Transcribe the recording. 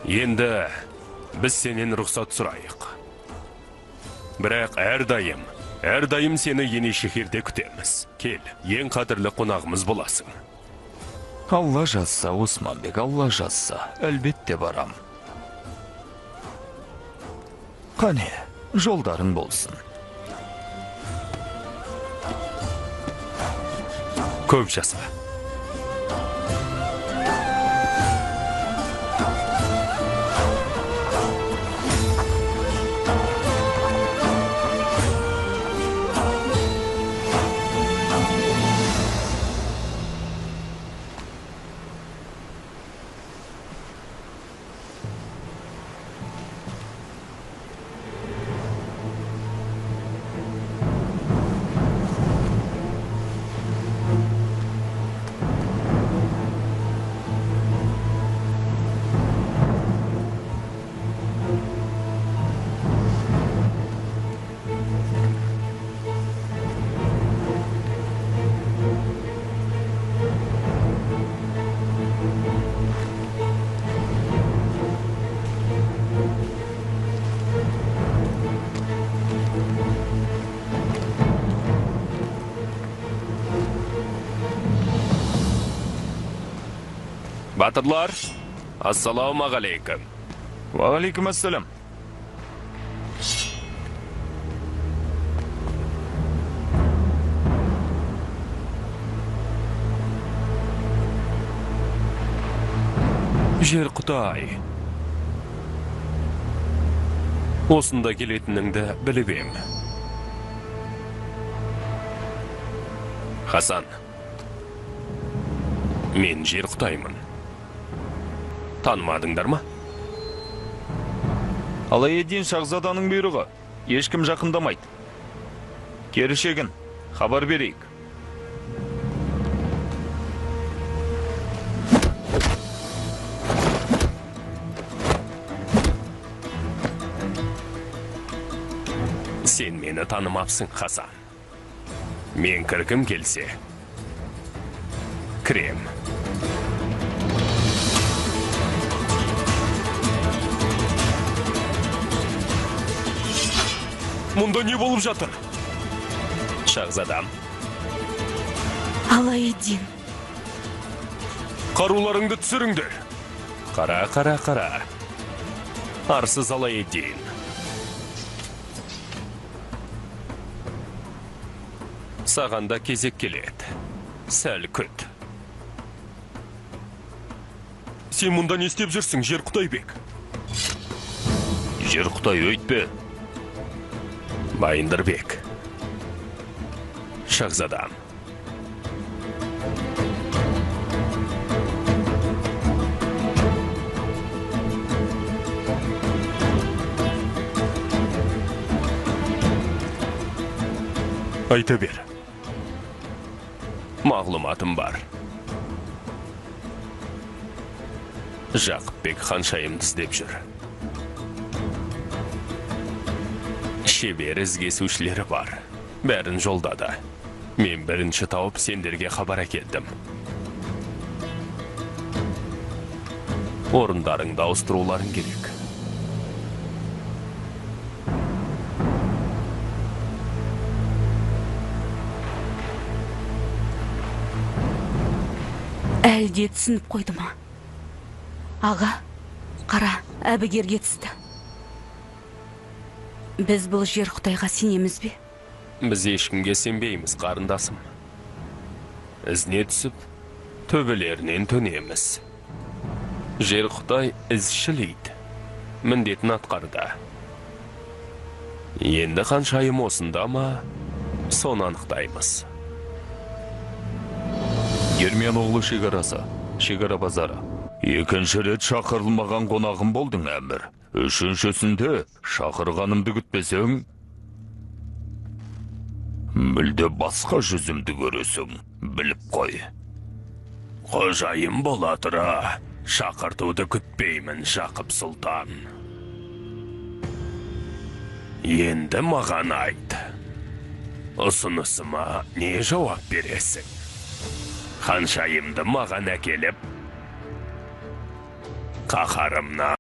Енді біз сенен рұқсат сұрайық. Бірақ әрдайым сені Енешехирде күтеміз. Кел, ең қадірлі қонағымыз боласың. Алла жазса, Османбек, Алла жазса, әлбетте барам. Қане, жолдарың болсын. Көп жаса. Батырлар, ассалаумағалейкум. Уағалейкум ассалам. Жер Құдай. Осында келетініңді біліп ем. Хасан, мен Жер Құдаймын. Танымадыңдар ма? Алайеддин Шахзаданың бұйрығы. Ешкім жақындамайды. Кері шегін, хабар берейік. Сен мені танымапсың, Хасан. Мен кіркім келсе, кірем. Мұнда не болып жатыр? Шахзадам. Алайеддин. Қаруларыңды түсіріңдер. Қара. Арсыз Алайеддин. Сағанда кезек келеді. Сәл күт. Сен мұнда не істеп жүрсің, Жер Құдайбек? Жер Құдай өйтпе. Байындырбек. Шахзадам. Айта бер. Мағлұматым бар. Жақыпбек ханшайымды іздеп жүр. Шебер ізгесушілері бар. Бәрін жолдады. Мен бірінші тауып сендерге хабар әкелдім. Орындарыңды ауыстыруларың керек. Әлде түсініп қойды ма? Аға, қара, әбігерге түсті. Біз бұл Жер Құдайға сенеміз бе? Біз ешкімге сенбейміз, қарындасым. Ізіне түсіп, төбелерінен төнеміз. Жер Құдай ізшілейді, міндетін атқарды. Енді ханшайым осында ма, соны анықтаймыз. Ермен оғлы шекарасы, шекара базары. Екінші рет шақырылмаған қонағым болдың, әмір. Үшіншісінде шақырғанымды күтпесең, мүлде басқа жүзімді көресің, біліп қой. Қожайым бола тұра, шақыртуды күтпеймін, Жақып Сұлтан. Енді маған айт. Ұсынысыма не жауап бересің? Ханшайымды маған әкеліп, қаһарымна